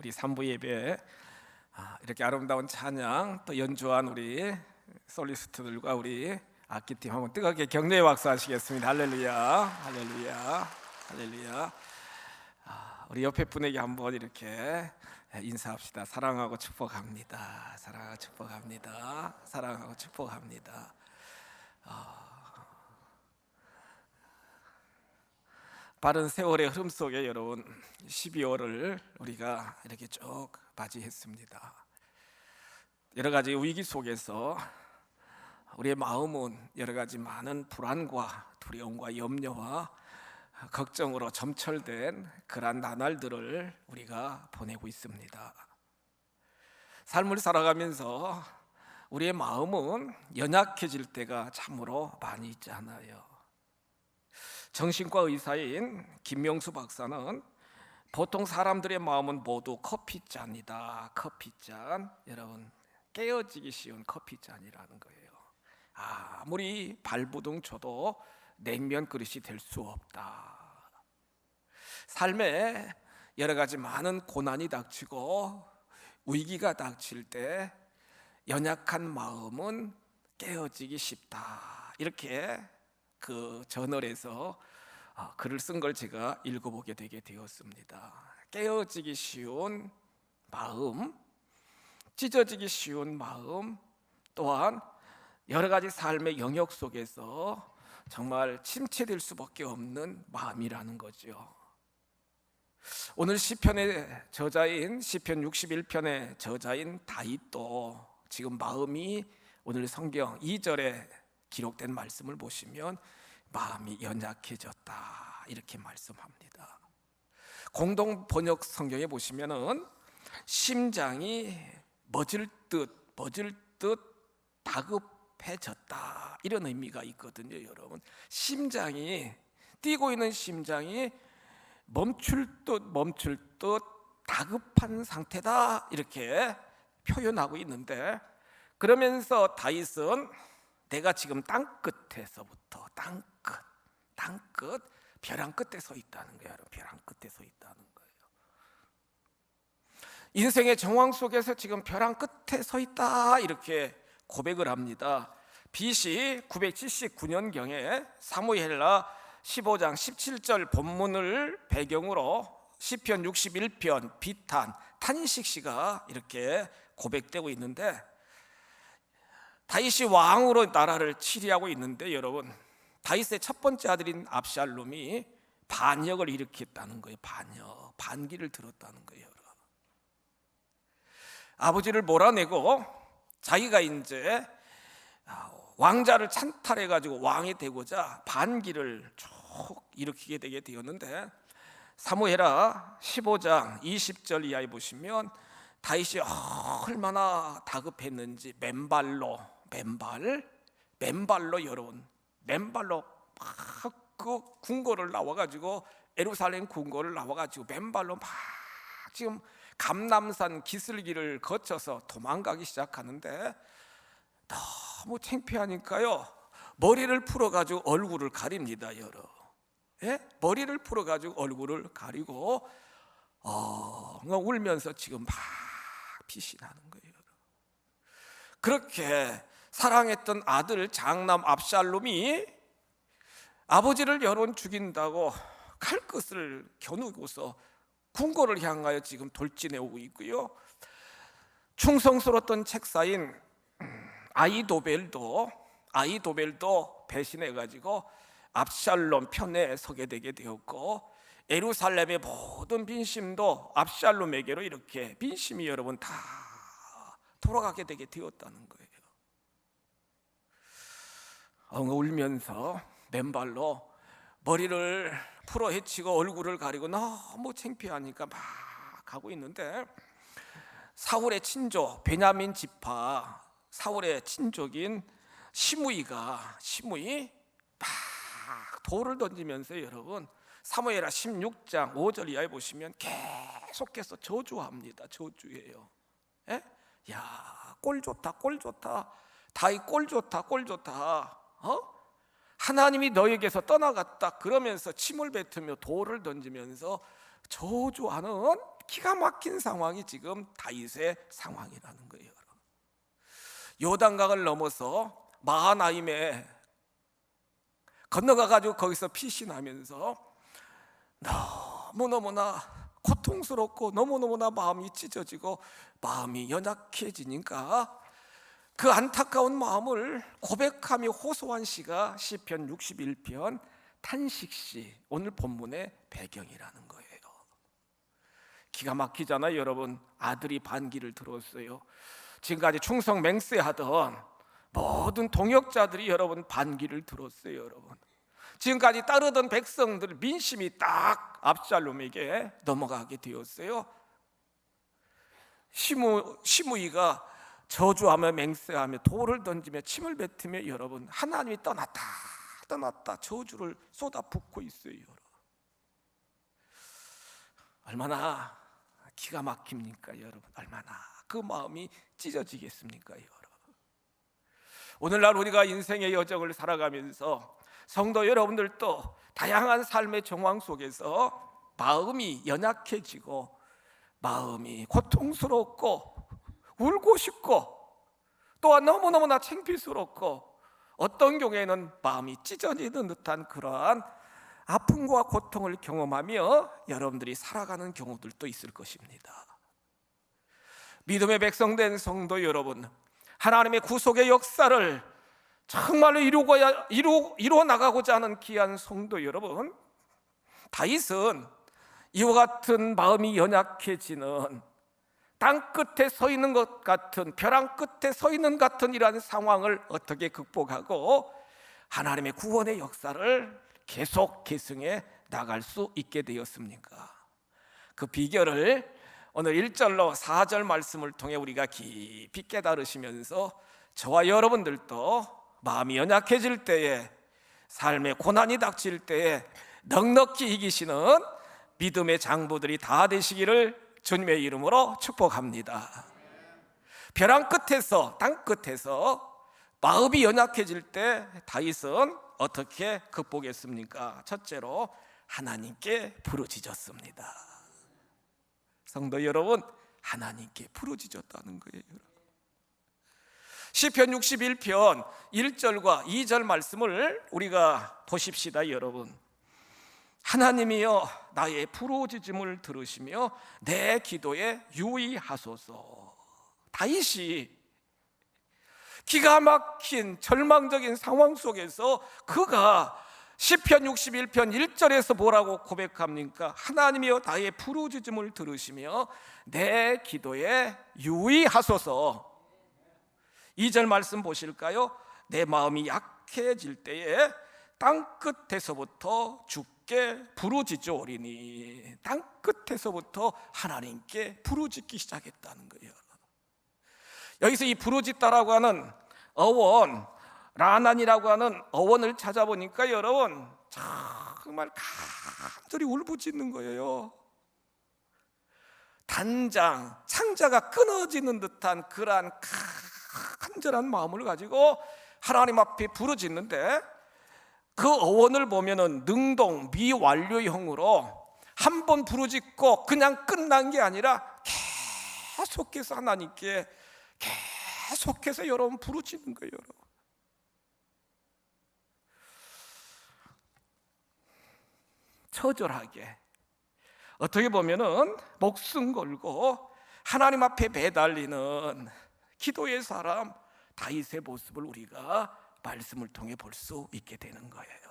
우리 3부 예배 이렇게 아름다운 찬양 또 연주한 우리 솔리스트들과 우리 악기팀 한번 뜨겁게 격려의 박수 하시겠습니다. 할렐루야, 할렐루야, 할렐루야. 우리 옆에 분에게 한번 이렇게 인사합시다. 사랑하고 축복합니다. 사랑하고 축복합니다. 사랑하고 축복합니다. 빠른 세월의 흐름 속에 여러분 12월을 우리가 이렇게 쭉 맞이했습니다. 여러 가지 위기 속에서 우리의 마음은 여러 가지 많은 불안과 두려움과 염려와 걱정으로 점철된 그러한 나날들을 우리가 보내고 있습니다. 삶을 살아가면서 우리의 마음은 연약해질 때가 참으로 많이 있지 않아요. 정신과 의사인 김명수 박사는 보통 사람들의 마음은 모두 커피잔이다. 커피잔. 여러분, 깨어지기 쉬운 커피잔이라는 거예요. 아무리 발부둥 쳐도 냉면 그릇이 될 수 없다. 삶에 여러 가지 많은 고난이 닥치고 위기가 닥칠 때 연약한 마음은 깨어지기 쉽다. 이렇게 그 저널에서 글을 쓴 걸 제가 읽어보게 되게 되었습니다. 깨어지기 쉬운 마음, 찢어지기 쉬운 마음, 또한 여러 가지 삶의 영역 속에서 정말 침체될 수밖에 없는 마음이라는 거죠. 오늘 시편의 저자인 시편 61편의 저자인 다윗도 지금 마음이 오늘 성경 2절에 기록된 말씀을 보시면 마음이 연약해졌다 이렇게 말씀합니다. 공동 번역 성경에 보시면은 심장이 멎을 듯 다급해졌다 이런 의미가 있거든요. 여러분, 심장이 뛰고 있는 심장이 멈출 듯 다급한 상태다 이렇게 표현하고 있는데, 그러면서 다윗은 내가 지금 땅끝에서부터 땅끝 벼랑 끝에 서 있다는 거예요. 벼랑 끝에 서 있다는 거예요. 인생의 정황 속에서 지금 벼랑 끝에 서 있다 이렇게 고백을 합니다. BC 979년경에 사무엘하 15장 17절 본문을 배경으로 시편 61편 비탄 탄식시가 이렇게 고백되고 있는데, 다윗이 왕으로 나라를 치리하고 있는데 여러분, 다윗의 첫 번째 아들인 압살롬이 반역을 일으켰다는 거예요. 반기를 들었다는 거예요. 아버지를 몰아내고 자기가 이제 왕자를 찬탈해가지고 왕이 되고자 반기를 쭉 일으키게 되게 되었는데, 사무엘하 15장 20절 이하에 보시면 다윗이 얼마나 다급했는지 맨발로 여러분, 맨발로 막 그 궁궐을 나와가지고 예루살렘 궁궐을 나와가지고 맨발로 막 지금 감람산 기슭길을 거쳐서 도망가기 시작하는데, 너무 창피하니까요 머리를 풀어가지고 얼굴을 가립니다. 머리를 풀어가지고 얼굴을 가리고 울면서 지금 막 빛이 나는 거예요. 그렇게 사랑했던 아들 장남 압살롬이 아버지를 여론 죽인다고 칼끝을 겨누고서 궁궐을 향하여 지금 돌진해 오고 있고요. 충성스러웠던 책사인 아히도벨도 배신해 가지고 압살롬 편에 서게 되게 되었고, 예루살렘의 모든 민심도 압살롬에게로 이렇게 민심이 여러분 다 돌아가게 되게 되었다는 거예요. 울면서 맨발로 머리를 풀어 헤치고 얼굴을 가리고 너무 창피하니까 막 가고 있는데, 사울의 친족 베냐민 지파 사울의 친족인 시므이 막 돌을 던지면서 여러분 사무엘하 16장 5절 이하에 보시면 계속해서 저주합니다. 저주예요. 야, 꼴 좋다 다윗 꼴 좋다 하나님이 너에게서 떠나갔다 그러면서 침을 뱉으며 돌을 던지면서 저주하는 기가 막힌 상황이 지금 다윗의 상황이라는 거예요. 요단강을 넘어서 마하나임에 건너가가지고 거기서 피신하면서 너무너무나 고통스럽고 너무너무나 마음이 찢어지고 마음이 연약해지니까 그 안타까운 마음을 고백하며 호소한 시가 시편 61편 탄식시, 오늘 본문의 배경이라는 거예요. 기가 막히잖아요, 여러분. 아들이 반기를 들었어요. 지금까지 충성 맹세하던 모든 동역자들이 여러분 반기를 들었어요, 여러분. 지금까지 따르던 백성들 민심이 딱 압살롬에게 넘어가게 되었어요. 시므이가 저주하며 맹세하며 돌을 던지며 침을 뱉으며 여러분 하나님이 떠났다 저주를 쏟아붓고 있어요, 여러분. 얼마나 기가 막힙니까, 여러분? 얼마나 그 마음이 찢어지겠습니까, 여러분? 오늘날 우리가 인생의 여정을 살아가면서 성도 여러분들도 다양한 삶의 정황 속에서 마음이 연약해지고 마음이 고통스럽고 울고 싶고 또한 너무너무나 창피스럽고 어떤 경우에는 마음이 찢어지는 듯한 그러한 아픔과 고통을 경험하며 여러분들이 살아가는 경우들도 있을 것입니다. 믿음의 백성된 성도 여러분, 하나님의 구속의 역사를 정말로 이루어 나가고자 하는 귀한 성도 여러분, 다윗은 이와 같은 마음이 연약해지는 땅 끝에 서 있는 것 같은, 벼랑 끝에 서 있는 같은 이러한 상황을 어떻게 극복하고 하나님의 구원의 역사를 계속 계승해 나갈 수 있게 되었습니까? 그 비결을 오늘 1절로 4절 말씀을 통해 우리가 깊이 깨달으시면서 저와 여러분들도 마음이 연약해질 때에, 삶의 고난이 닥칠 때에 넉넉히 이기시는 믿음의 장부들이 다 되시기를 주님의 이름으로 축복합니다. 벼랑 끝에서, 땅 끝에서 마음이 연약해질 때 다윗은 어떻게 극복했습니까? 첫째로 하나님께 부르짖었습니다. 성도 여러분, 하나님께 부르짖었다는 거예요. 시편 61편 1절과 2절 말씀을 우리가 보십시다, 여러분. 하나님이여 나의 부르짖음을 들으시며 내 기도에 유의하소서. 다윗이 기가 막힌 절망적인 상황 속에서 그가 시편 61편 1절에서 뭐라고 고백합니까? 하나님이여 나의 부르짖음을 들으시며 내 기도에 유의하소서. 2절 말씀 보실까요? 내 마음이 약해질 때에 땅 끝에서부터 주께 부르짖으오리니. 땅 끝에서부터 하나님께 부르짖기 시작했다는 거예요. 여기서 이 부르짖다라고 하는 어원, 라난이라고 하는 어원을 찾아보니까 여러분 정말 간절히 울부짖는 거예요. 단장, 창자가 끊어지는 듯한 그러한 간절한 마음을 가지고 하나님 앞에 부르짖는데, 그 어원을 보면은 능동 미완료형으로 한 번 부르짖고 그냥 끝난 게 아니라 계속해서 하나님께 계속해서 여러분 부르짖는 거예요. 여러분. 처절하게, 어떻게 보면은 목숨 걸고 하나님 앞에 매달리는 기도의 사람 다윗의 모습을 우리가 말씀을 통해 볼 수 있게 되는 거예요.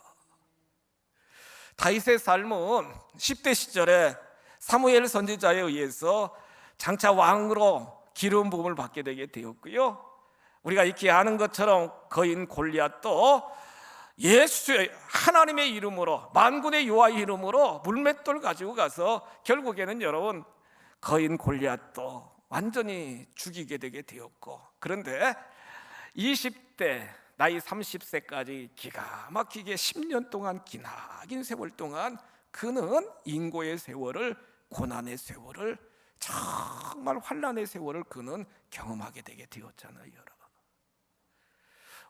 다윗의 삶은 10대 시절에 사무엘 선지자에 의해서 장차 왕으로 기름 부음을 받게 되게 되었고요. 우리가 익히 아는 것처럼 거인 골리앗도 예수의 하나님의 이름으로, 만군의 여호와의 이름으로 물맷돌 가지고 가서 결국에는 여러분 거인 골리앗도 완전히 죽이게 되게 되었고, 그런데 20대 나이 30세까지 기가 막히게 10년 동안 기나긴 세월 동안 그는 인고의 세월을, 고난의 세월을, 정말 환난의 세월을 그는 경험하게 되게 되었잖아요, 여러분.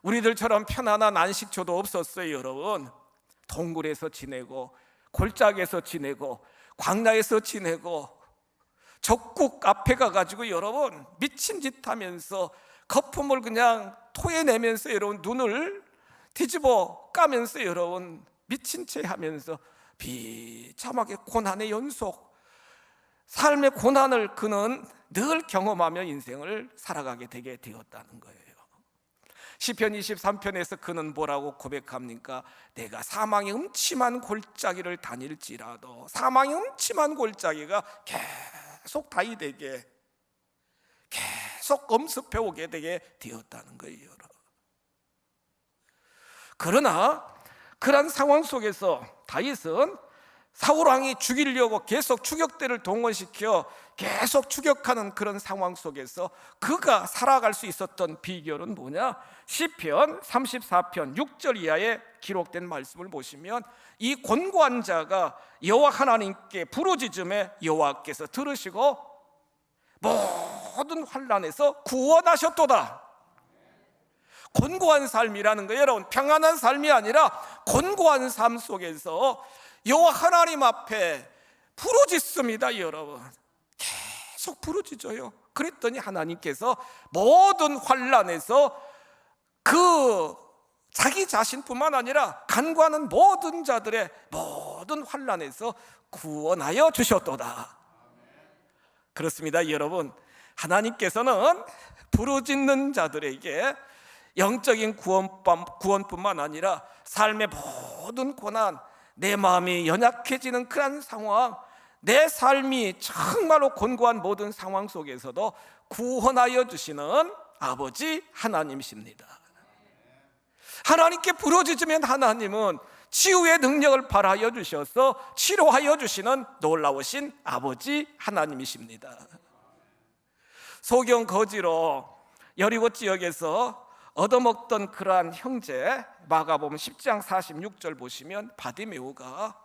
우리들처럼 편안한 안식처도 없었어요, 여러분. 동굴에서 지내고 골짜기에서 지내고 광야에서 지내고 적국 앞에 가가지고 여러분 미친 짓 하면서 거품을 그냥 토해내면서 여러분 눈을 뒤집어 까면서 여러분 미친 채 하면서 비참하게 고난의 연속, 삶의 고난을 그는 늘 경험하며 인생을 살아가게 되게 되었다는 거예요. 시편 23편에서 그는 뭐라고 고백합니까? 내가 사망의 음침한 골짜기를 다닐지라도, 사망의 음침한 골짜기가 계속 다이되게 계속 엄습해 오게 되게 되었다는 거예요. 그러나 그런 상황 속에서 다윗은 사울 왕이 죽이려고 계속 추격대를 동원시켜 계속 추격하는 그런 상황 속에서 그가 살아갈 수 있었던 비결은 뭐냐? 시편 34편 6절 이하에 기록된 말씀을 보시면 이 곤고한 자가 여호와 하나님께 부르짖음에 여호와께서 들으시고 모든 환난에서 구원하셨도다. 곤고한 삶이라는 거예요, 여러분. 평안한 삶이 아니라 곤고한 삶 속에서 여호와 하나님 앞에 부르짖습니다, 여러분. 계속 부르짖어요. 그랬더니 하나님께서 모든 환난에서 그 자기 자신뿐만 아니라 간구하는 모든 자들의 모든 환난에서 구원하여 주셨도다. 그렇습니다, 여러분. 하나님께서는 부르짖는 자들에게 영적인 구원뿐만 아니라 삶의 모든 고난, 내 마음이 연약해지는 그런 상황, 내 삶이 정말로 곤고한 모든 상황 속에서도 구원하여 주시는 아버지 하나님이십니다. 하나님께 부르짖으면 하나님은 치유의 능력을 발하여 주셔서 치료하여 주시는 놀라우신 아버지 하나님이십니다. 소경 거지로 여리고 지역에서 얻어먹던 그러한 형제, 마가복음 10장 46절 보시면 바디메오가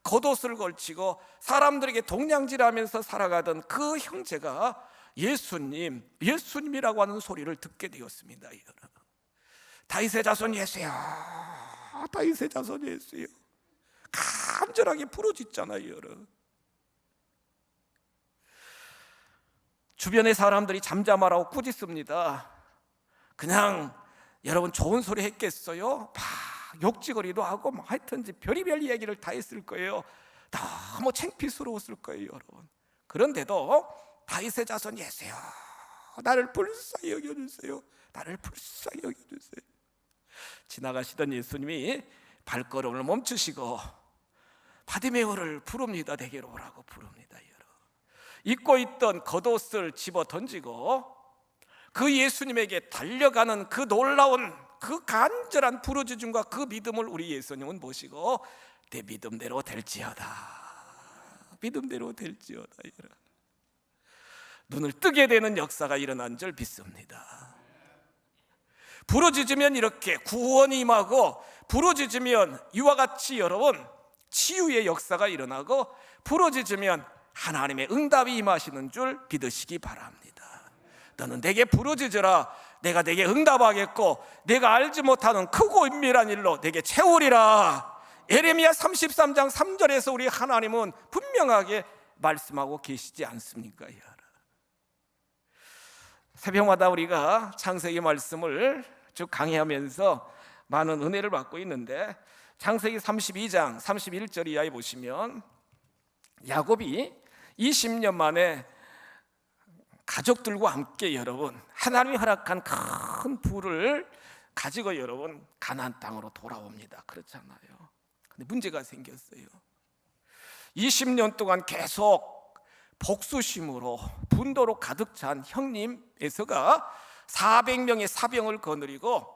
겉옷을 걸치고 사람들에게 동냥질하면서 살아가던 그 형제가 예수님이라고 하는 소리를 듣게 되었습니다. 다윗의 자손 예수여, 다윗의 자손 예수여, 간절하게 부르짖잖아요. 주변의 사람들이 잠잠하라고 꾸짖습니다. 그냥 여러분 좋은 소리 했겠어요? 막 욕지거리도 하고 뭐 하여튼 별의별 얘기를 다 했을 거예요. 너무 창피스러웠을 거예요, 여러분. 그런데도 다윗의 자손 예수여, 나를 불쌍히 여겨주세요. 나를 불쌍히 여겨주세요. 지나가시던 예수님이 발걸음을 멈추시고 바디메오를 부릅니다. 내게로 오라고 부릅니다. 입고 있던 겉옷을 집어 던지고 그 예수님에게 달려가는 그 놀라운 그 간절한 부르짖음과 그 믿음을 우리 예수님은 보시고 내 믿음대로 될지어다, 믿음대로 될지어다, 눈을 뜨게 되는 역사가 일어난 줄 믿습니다. 부르짖으면 이렇게 구원이 임하고, 부르짖으면 이와 같이 여러분 치유의 역사가 일어나고, 부르짖으면 하나님의 응답이 임하시는 줄 믿으시기 바랍니다. 너는 내게 부르짖으라, 내가 내게 응답하겠고 내가 알지 못하는 크고 은밀한 일로 내게 채우리라. 예레미야 33장 3절에서 우리 하나님은 분명하게 말씀하고 계시지 않습니까? 새벽마다 우리가 창세기 말씀을 쭉 강의하면서 많은 은혜를 받고 있는데, 창세기 32장 31절 이하에 보시면 야곱이 20년 만에 가족들과 함께 여러분 하나님이 허락한 큰 부를 가지고 여러분 가나안 땅으로 돌아옵니다. 그렇잖아요. 근데 문제가 생겼어요. 20년 동안 계속 복수심으로 분노로 가득 찬 형님 에서가 400명의 사병을 거느리고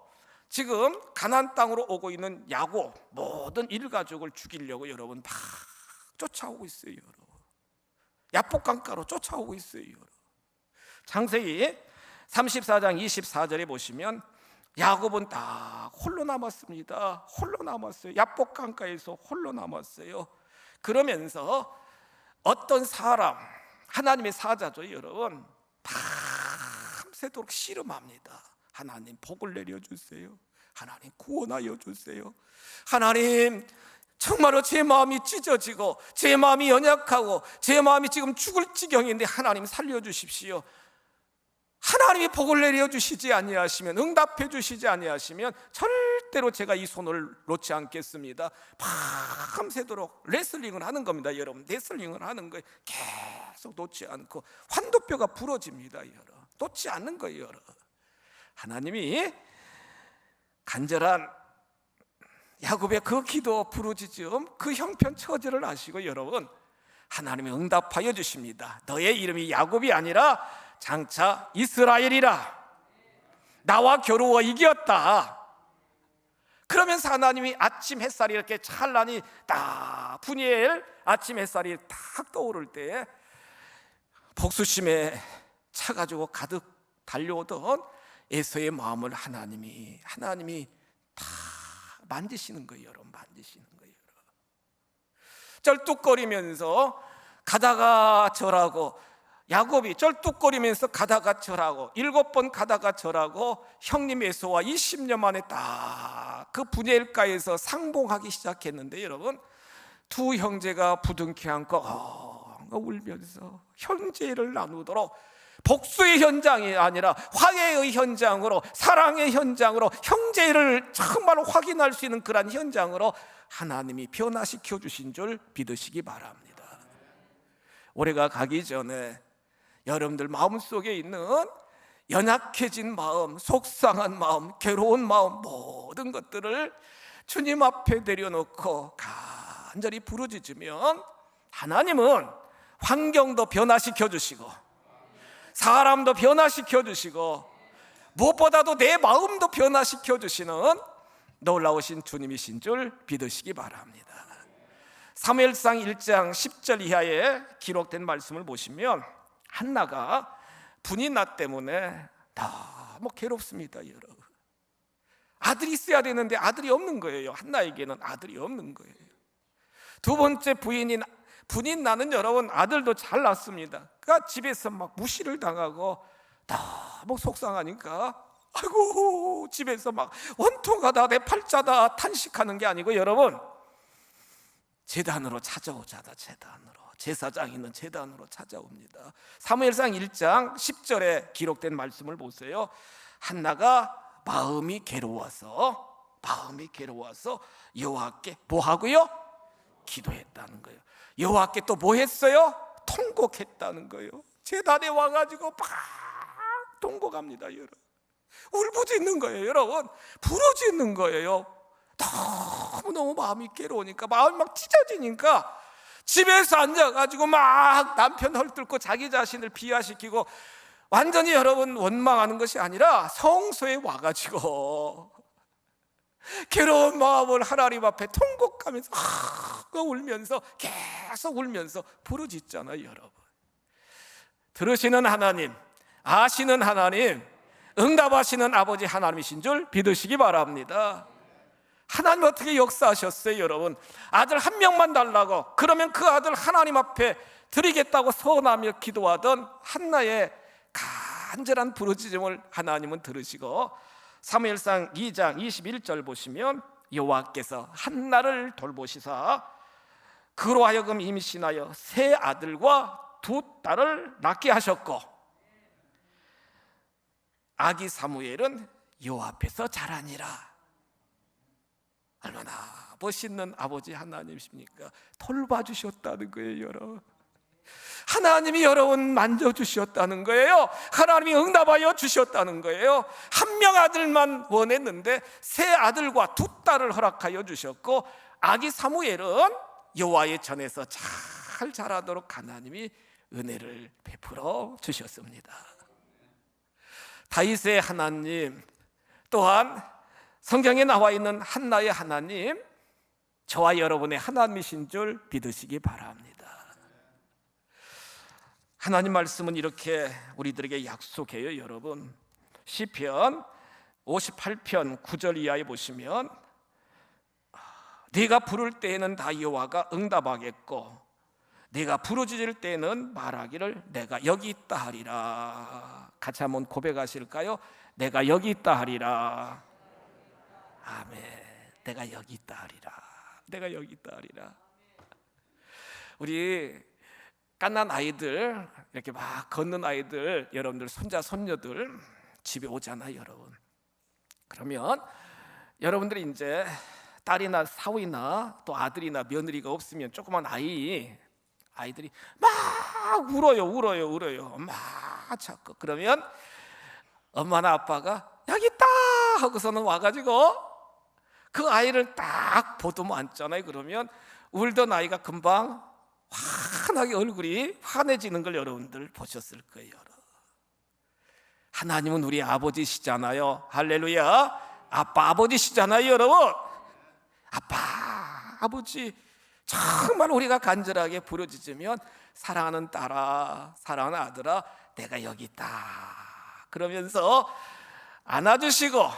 지금 가나안 땅으로 오고 있는 야곱 모든 일가족을 죽이려고 여러분 막 쫓아오고 있어요. 여러분 야복강가로 쫓아오고 있어요. 여러분. 창세기 34장 24절에 보시면 야곱은 딱 홀로 남았습니다. 홀로 남았어요. 야복강가에서 홀로 남았어요. 그러면서 어떤 사람, 하나님의 사자죠 여러분, 밤새도록 씨름합니다. 하나님 복을 내려주세요. 하나님 구원하여 주세요. 하나님 정말로 제 마음이 찢어지고 제 마음이 연약하고 제 마음이 지금 죽을 지경인데 하나님 살려주십시오. 하나님이 복을 내려주시지 아니하시면, 응답해 주시지 아니하시면 절대로 제가 이 손을 놓지 않겠습니다. 밤새도록 레슬링을 하는 겁니다. 여러분, 레슬링을 하는 거예요. 계속 놓지 않고 환도뼈가 부러집니다. 여러분, 놓지 않는 거예요. 여러분, 하나님이 간절한 야곱의 그 기도 부르짖음, 그 형편 처지를 아시고 여러분, 하나님이 응답하여 주십니다. 너의 이름이 야곱이 아니라 장차 이스라엘이라. 나와 겨루어 이겼다. 그러면서 하나님이 아침 햇살이 이렇게 찬란히 딱, 푸니엘 아침 햇살이 딱 떠오를 때 복수심에 차가지고 가득 달려오던 에서의 마음을 하나님이 다 만지시는 거예요. 여러분, 만지시는 거예요. 쩔뚝거리면서 가다가 절하고, 야곱이 쩔뚝거리면서 가다가 절하고 7번 가다가 절하고 형님 에서와 20년 만에 딱 그 분야일가에서 상봉하기 시작했는데 여러분, 두 형제가 부둥켜 안고 울면서 형제를 나누도록 복수의 현장이 아니라 화해의 현장으로, 사랑의 현장으로, 형제를 정말로 확인할 수 있는 그런 현장으로 하나님이 변화시켜 주신 줄 믿으시기 바랍니다. 올해가 가기 전에 여러분들 마음속에 있는 연약해진 마음, 속상한 마음, 괴로운 마음, 모든 것들을 주님 앞에 내려놓고 간절히 부르짖으면 하나님은 환경도 변화시켜 주시고 사람도 변화시켜 주시고 무엇보다도 내 마음도 변화시켜 주시는 놀라우신 주님이신 줄 믿으시기 바랍니다. 사무엘상 1장 10절 이하에 기록된 말씀을 보시면 한나가 분이나 때문에 너무 괴롭습니다. 여러분, 아들이 있어야 되는데 아들이 없는 거예요. 한나에게는 아들이 없는 거예요. 두 번째 부인인 분인나는 여러분, 아들도 잘 낳습니다. 그러니까 집에서 막 무시를 당하고 너무 속상하니까 아이고, 집에서 막 원통하다, 내 팔자다 탄식하는 게 아니고 여러분, 제단으로 찾아오자다. 제사장 있는 제단으로 찾아옵니다. 사무엘상 1장 10절에 기록된 말씀을 보세요. 한나가 마음이 괴로워서 여호와께 뭐 하고요? 기도했다는 거예요. 여호와께 또 뭐 했어요? 통곡했다는 거예요. 제단에 와가지고 막 통곡합니다. 여러분, 울부짖는 거예요. 여러분, 부르짖는 거예요. 너무 마음이 괴로우니까, 마음이 막 찢어지니까 집에서 앉아가지고 막 남편 헐뜯고 자기 자신을 비하시키고 완전히 여러분 원망하는 것이 아니라 성소에 와가지고 괴로운 마음을 하나님 앞에 통곡하면서 울면서, 계속 울면서 부르짖잖아요. 여러분, 들으시는 하나님, 아시는 하나님, 응답하시는 아버지 하나님이신 줄 믿으시기 바랍니다. 하나님 어떻게 역사하셨어요? 여러분, 아들 한 명만 달라고, 그러면 그 아들 하나님 앞에 드리겠다고 서원하며 기도하던 한나의 간절한 부르짖음을 하나님은 들으시고, 사무엘상 2장 21절 보시면 여호와께서 한나를 돌보시사 그로 하여금 임신하여 세 아들과 두 딸을 낳게 하셨고, 아기 사무엘은 여호와 앞에서 자라니라. 얼마나 멋있는 아버지 하나님이십니까? 돌봐주셨다는 거예요. 여러분, 하나님이 여러분 만져주셨다는 거예요. 하나님이 응답하여 주셨다는 거예요. 한 명 아들만 원했는데 세 아들과 두 딸을 허락하여 주셨고, 아기 사무엘은 여호와의 전에서 잘 자라도록 하나님이 은혜를 베풀어 주셨습니다. 다윗의 하나님, 또한 성경에 나와 있는 한나의 하나님, 저와 여러분의 하나님이신 줄 믿으시기 바랍니다. 하나님 말씀은 이렇게 우리들에게 약속해요. 여러분, 시편 58편 9절 이하에 보시면 네가 부를 때에는 다 여호와가 응답하겠고 네가 부르짖을 때에는 말하기를 내가 여기 있다 하리라. 같이 한번 고백하실까요? 내가 여기 있다 하리라. 아멘. 내가 여기 있다 하리라. 내가 여기 있다 하리라. 우리 갓난 아이들, 이렇게 막 걷는 아이들, 여러분들 손자 손녀들 집에 오잖아요, 여러분. 그러면 여러분들이 이제 딸이나 사위나 또 아들이나 며느리가 없으면 조그만 아이들이 막 울어요. 막 자꾸. 그러면 엄마나 아빠가 여기 있다 하고서는 와가지고 그 아이를 딱 보듬어 앉잖아요. 그러면 울던 아이가 금방 환하게 얼굴이 환해지는 걸 여러분들 보셨을 거예요. 하나님은 우리 아버지시잖아요. 할렐루야. 아버지시잖아요, 여러분. 아버지, 정말 우리가 간절하게 부르짖으면 사랑하는 딸아, 사랑하는 아들아, 내가 여기 있다 그러면서 안아주시고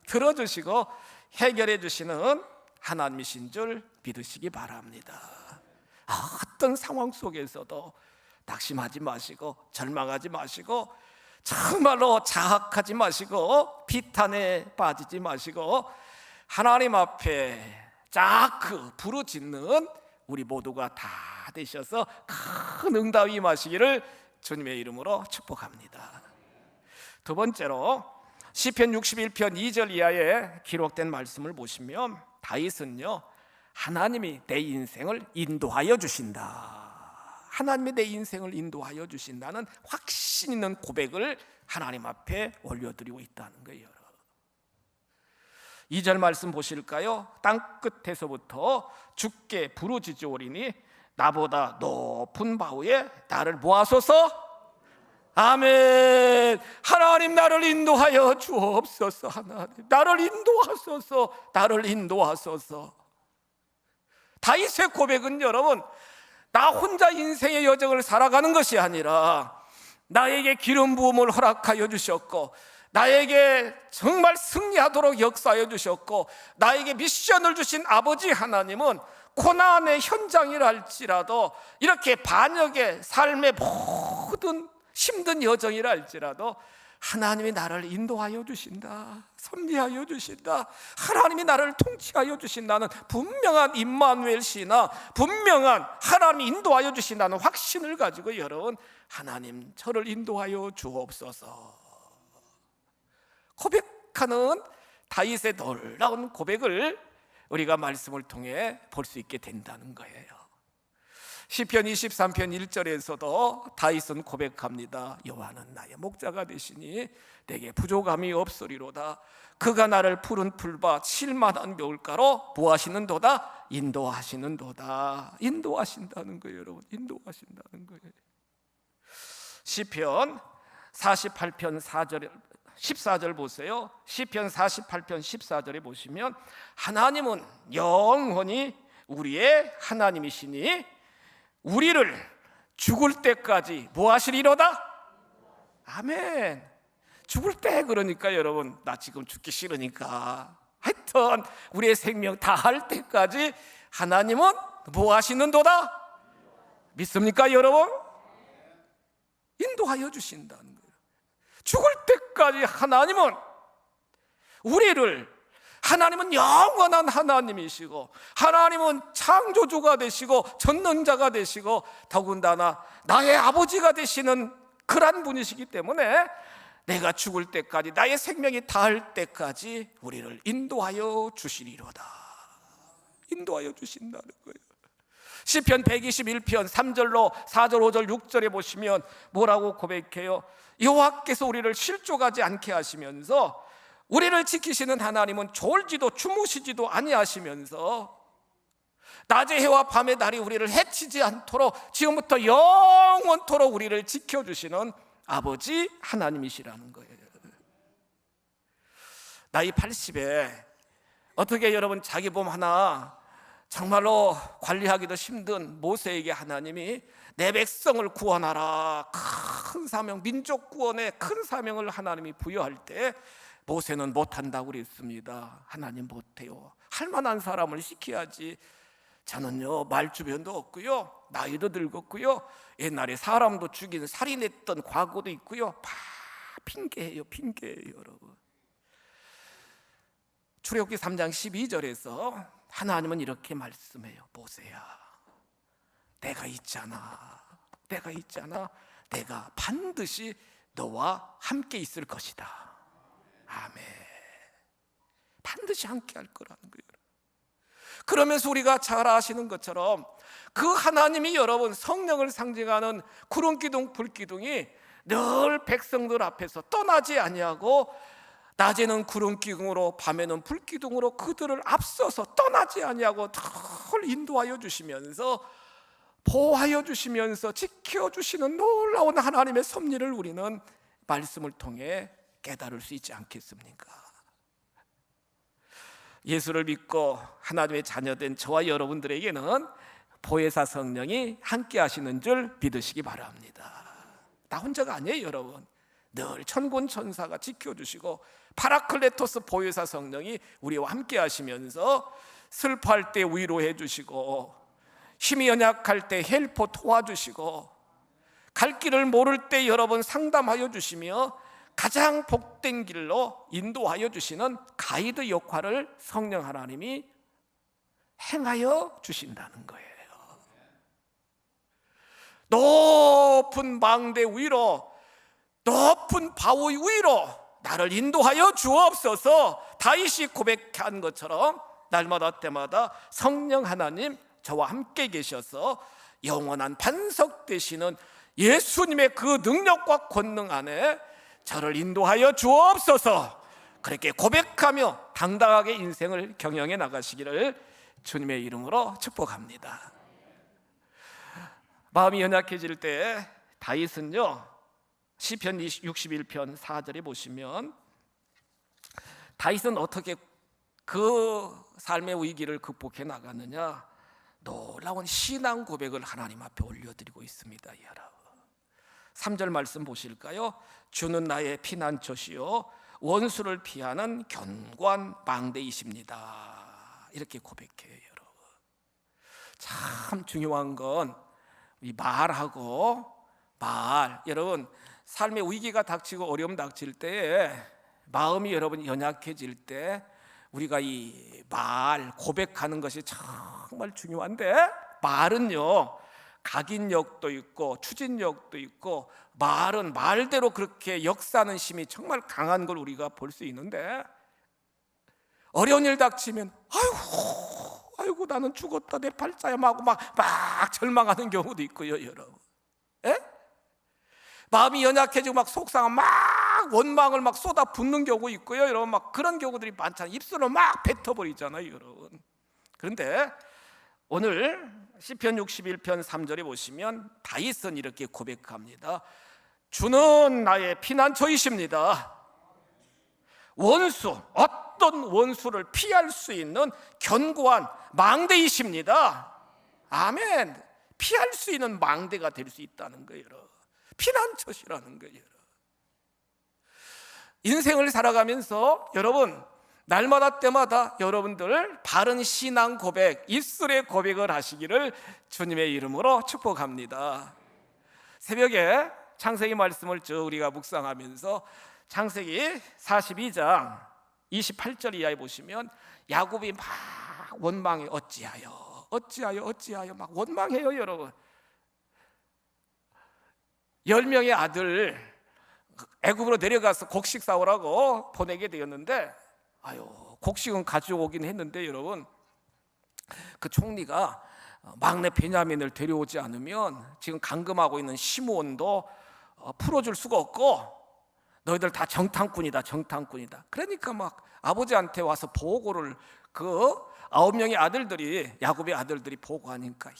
들어주시고 해결해 주시는 하나님이신 줄 믿으시기 바랍니다. 어떤 상황 속에서도 낙심하지 마시고 절망하지 마시고 정말로 자학하지 마시고 비탄에 빠지지 마시고 하나님 앞에 자크 부르짖는 우리 모두가 다 되셔서 큰 응답이 임하시기를 주님의 이름으로 축복합니다. 두 번째로 시편 61편 2절 이하에 기록된 말씀을 보시면 다윗은요, 하나님이 내 인생을 인도하여 주신다, 하나님이 내 인생을 인도하여 주신다는 확신 있는 고백을 하나님 앞에 올려드리고 있다는 거예요. 2절 말씀 보실까요? 땅끝에서부터 주께 부르짖으오리니 나보다 높은 바위에 나를 모아소서. 아멘. 하나님 나를 인도하여 주옵소서. 하나님 나를 인도하소서. 나를 인도하소서. 다윗의 고백은 여러분, 나 혼자 인생의 여정을 살아가는 것이 아니라 나에게 기름 부음을 허락하여 주셨고 나에게 정말 승리하도록 역사하여 주셨고 나에게 미션을 주신 아버지 하나님은 고난의 현장이랄지라도 이렇게 반역의 삶의 모든 힘든 여정이라 할지라도 하나님이 나를 인도하여 주신다, 섭리하여 주신다, 하나님이 나를 통치하여 주신다는 분명한 임마누엘 시나 분명한 하나님이 인도하여 주신다는 확신을 가지고 여러분, 하나님 저를 인도하여 주옵소서 고백하는 다윗의 놀라운 고백을 우리가 말씀을 통해 볼 수 있게 된다는 거예요. 시편 23편 1절에서도 다윗은 고백합니다. 여호와는 나의 목자가 되시니 내게 부족함이 없으리로다. 그가 나를 푸른 풀밭 쉴만한 묘가로 보하시는도다. 인도하시는도다. 인도하신다는 거예요, 여러분. 인도하신다는 거예요. 시편 48편 4절 14절 보세요. 시편 48편 14절에 보시면 하나님은 영원히 우리의 하나님이시니 우리를 죽을 때까지 뭐 하시리로다? 아멘. 죽을 때, 그러니까 여러분 나 지금 죽기 싫으니까 하여튼 우리의 생명 다 할 때까지 하나님은 뭐 하시는도다? 믿습니까 여러분? 인도하여 주신다는 거예요. 죽을 때까지 하나님은 우리를, 하나님은 영원한 하나님이시고 하나님은 창조주가 되시고 전능자가 되시고 더군다나 나의 아버지가 되시는 그런 분이시기 때문에 내가 죽을 때까지 나의 생명이 닿을 때까지 우리를 인도하여 주시리로다. 인도하여 주신다는 거예요. 시편 121편 3절로 4절 5절 6절에 보시면 뭐라고 고백해요? 여호와께서 우리를 실족하지 않게 하시면서 우리를 지키시는 하나님은 졸지도 주무시지도 아니하시면서 낮의 해와 밤의 달이 우리를 해치지 않도록 지금부터 영원토록 우리를 지켜주시는 아버지 하나님이시라는 거예요. 나이 80에 어떻게 여러분 자기 몸 하나 정말로 관리하기도 힘든 모세에게 하나님이 내 백성을 구원하라, 큰 사명, 민족 구원의 큰 사명을 하나님이 부여할 때 모세는 못한다고 그랬습니다. 하나님 못해요. 할 만한 사람을 시켜야지. 저는요 말주변도 없고요, 나이도 늙었고요, 옛날에 사람도 죽인 살인했던 과거도 있고요. 다 핑계예요, 핑계예요 여러분. 출애굽기 3장 12절에서 하나님은 이렇게 말씀해요. 보세요, 내가 있잖아. 내가 반드시 너와 함께 있을 것이다. 아멘. 반드시 함께 할 거라는 거예요. 그러면서 우리가 잘 아시는 것처럼 그 하나님이 여러분 성령을 상징하는 구름 기둥 불 기둥이 늘 백성들 앞에서 떠나지 아니하고 낮에는 구름 기둥으로 밤에는 불 기둥으로 그들을 앞서서 떠나지 아니하고 늘 인도하여 주시면서 보호하여 주시면서 지켜주시는 놀라운 하나님의 섭리를 우리는 말씀을 통해 깨달을 수 있지 않겠습니까? 예수를 믿고 하나님의 자녀된 저와 여러분들에게는 보혜사 성령이 함께 하시는 줄 믿으시기 바랍니다. 나 혼자가 아니에요, 여러분. 늘 천군 천사가 지켜주시고 파라클레토스 보혜사 성령이 우리와 함께 하시면서 슬퍼할 때 위로해 주시고 힘이 연약할 때 헬포 도와주시고 갈 길을 모를 때 여러분 상담하여 주시며 가장 복된 길로 인도하여 주시는 가이드 역할을 성령 하나님이 행하여 주신다는 거예요. 높은 망대 위로, 높은 바위 위로 나를 인도하여 주옵소서. 다윗이 고백한 것처럼 날마다 때마다 성령 하나님 저와 함께 계셔서 영원한 반석 되시는 예수님의 그 능력과 권능 안에 저를 인도하여 주옵소서. 그렇게 고백하며 당당하게 인생을 경영해 나가시기를 주님의 이름으로 축복합니다. 마음이 연약해질 때 다윗은요, 시편 61편 4절에 보시면 다윗은 어떻게 그 삶의 위기를 극복해 나갔느냐, 놀라운 신앙 고백을 하나님 앞에 올려드리고 있습니다. 여러분 3절 말씀 보실까요? 주는 나의 피난처시요 원수를 피하는 견고한 망대이십니다. 이렇게 고백해요. 여러분 참 중요한 건 이 말하고 여러분 삶의 위기가 닥치고 어려움 닥칠 때에 마음이 여러분 연약해질 때 우리가 이 말 고백하는 것이 정말 중요한데, 말은요 각인력도 있고 추진력도 있고 말은 말대로 그렇게 역사하는 힘이 정말 강한 걸 우리가 볼 수 있는데, 어려운 일 닥치면 아이고 나는 죽었다 내 팔자야 하고 막 절망하는 경우도 있고요. 여러분 마음이 연약해지고 막 속상한 막 원망을 막 쏟아 붓는 경우 있고요. 여러분 막 그런 경우들이 많잖아요. 입술로 막 뱉어버리잖아요, 여러분. 그런데 오늘 시편 61편 3절에 보시면 다윗은 이렇게 고백합니다. 주는 나의 피난처이십니다. 어떤 원수를 피할 수 있는 견고한 망대이십니다. 아멘. 피할 수 있는 망대가 될 수 있다는 거예요. 피난처시라는 거예요. 인생을 살아가면서 여러분 날마다 때마다 여러분들 바른 신앙 고백, 입술의 고백을 하시기를 주님의 이름으로 축복합니다. 새벽에 창세기 말씀을 우리가 묵상하면서 창세기 42장 28절 이하에 보시면 야곱이 막 원망해. 어찌하여 막 원망해요. 여러분 10명의 아들 애굽으로 내려가서 곡식 싸우라고 보내게 되었는데, 곡식은 가져오긴 했는데 여러분 그 총리가 막내 베냐민을 데려오지 않으면 지금 감금하고 있는 시므온도 풀어줄 수가 없고 너희들 다 정탐꾼이다. 그러니까 막 아버지한테 와서 보고를 그 9명의 아들들이, 야곱의 아들들이 보고하니까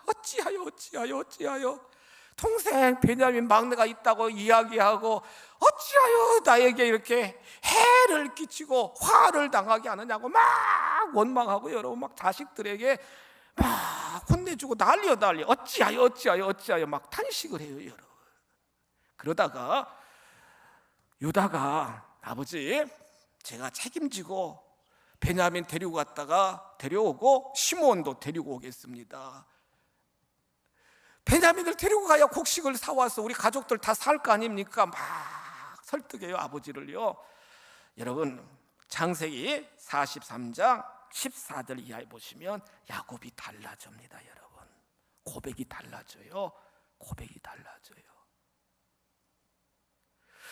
어찌하여 동생 베냐민 막내가 있다고 이야기하고 어찌하여 나에게 이렇게 해를 끼치고 화를 당하게 하느냐고 막 원망하고 여러분 막 자식들에게 막 혼내주고 난리요. 어찌하여 막 탄식을 해요. 여러분 그러다가 유다가 아버지 제가 책임지고 베냐민 데려오고 시므온도 데리고 오겠습니다. 베냐민을 데리고 가야 곡식을 사와서 우리 가족들 다 살 거 아닙니까? 막 설득해요, 아버지를요. 여러분 창세기 43장 14절 이하에 보시면 야곱이 달라집니다. 여러분, 고백이 달라져요. 고백이 달라져요.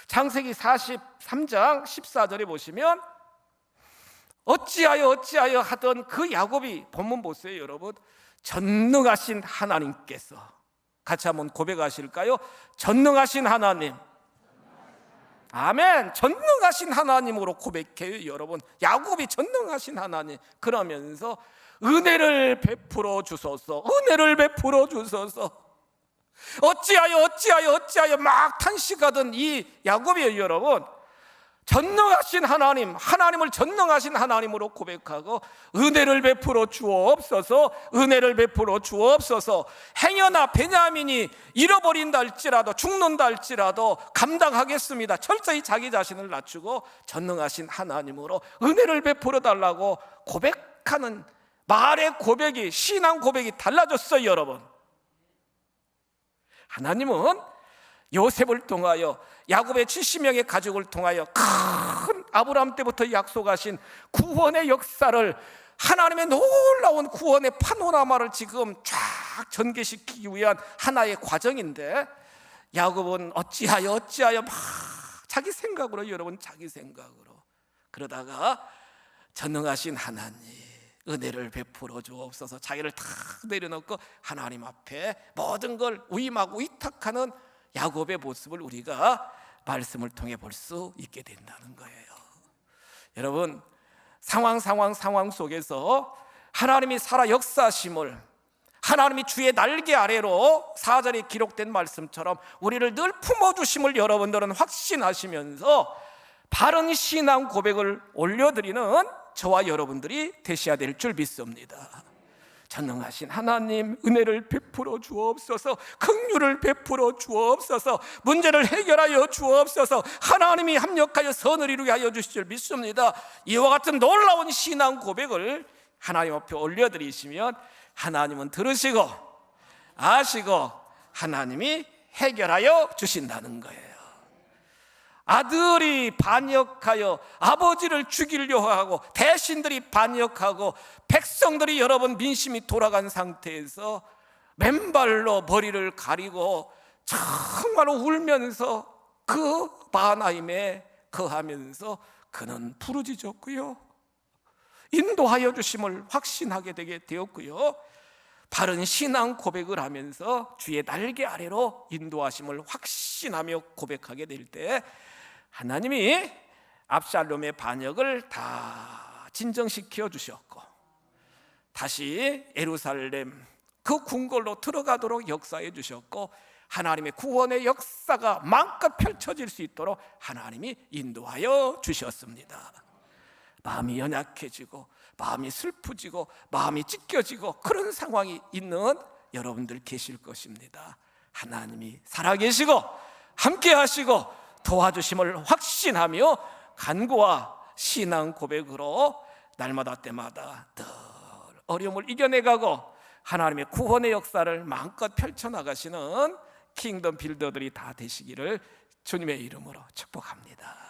창세기 43장 14절에 보시면 어찌하여 하던 그 야곱이, 본문 보세요 여러분, 전능하신 하나님께서, 같이 한번 고백하실까요? 전능하신 하나님. 아멘. 전능하신 하나님으로 고백해요 여러분. 야곱이 전능하신 하나님, 그러면서 은혜를 베풀어 주소서, 은혜를 베풀어 주소서. 어찌하여 막 탄식하던 이 야곱이에요 여러분, 전능하신 하나님, 하나님을 전능하신 하나님으로 고백하고 은혜를 베풀어 주옵소서, 은혜를 베풀어 주옵소서. 행여나 베냐민이 잃어버린다 할지라도, 죽는다 할지라도 감당하겠습니다. 철저히 자기 자신을 낮추고 전능하신 하나님으로 은혜를 베풀어 달라고 고백하는 말의 고백이, 신앙 고백이 달라졌어요 여러분. 하나님은 요셉을 통하여, 야곱의 70명의 가족을 통하여 큰 아브라함 때부터 약속하신 구원의 역사를, 하나님의 놀라운 구원의 파노라마를 지금 쫙 전개시키기 위한 하나의 과정인데, 야곱은 어찌하여 막 자기 생각으로, 여러분, 자기 생각으로 그러다가 전능하신 하나님 은혜를 베풀어 주옵소서, 자기를 다 내려놓고 하나님 앞에 모든 걸 위임하고 위탁하는 야곱의 모습을 우리가 말씀을 통해 볼 수 있게 된다는 거예요. 여러분, 상황 속에서 하나님이 살아 역사하심을, 하나님이 주의 날개 아래로 4절에 기록된 말씀처럼 우리를 늘 품어주심을 여러분들은 확신하시면서 바른 신앙 고백을 올려드리는 저와 여러분들이 되셔야 될 줄 믿습니다. 전능하신 하나님, 은혜를 베풀어 주옵소서, 긍휼을 베풀어 주옵소서, 문제를 해결하여 주옵소서, 하나님이 합력하여 선을 이루게 하여 주실 줄 믿습니다. 이와 같은 놀라운 신앙 고백을 하나님 앞에 올려드리시면 하나님은 들으시고 아시고 하나님이 해결하여 주신다는 거예요. 아들이 반역하여 아버지를 죽이려 하고, 대신들이 반역하고, 백성들이 여러분 민심이 돌아간 상태에서 맨발로 머리를 가리고 정말로 울면서 그 마하나임에 거하면서 그는 부르짖었고요, 인도하여 주심을 확신하게 되게 되었고요, 바른 신앙 고백을 하면서 주의 날개 아래로 인도하심을 확신하며 고백하게 될 때 하나님이 압살롬의 반역을 다 진정시켜 주셨고, 다시 예루살렘 그 궁궐로 들어가도록 역사해 주셨고, 하나님의 구원의 역사가 마음껏 펼쳐질 수 있도록 하나님이 인도하여 주셨습니다. 마음이 연약해지고, 마음이 슬프지고, 마음이 찢겨지고 그런 상황이 있는 여러분들 계실 것입니다. 하나님이 살아계시고 함께 하시고 도와주심을 확신하며 간구와 신앙 고백으로 날마다 때마다 늘 어려움을 이겨내가고 하나님의 구원의 역사를 마음껏 펼쳐나가시는 킹덤 빌더들이 다 되시기를 주님의 이름으로 축복합니다.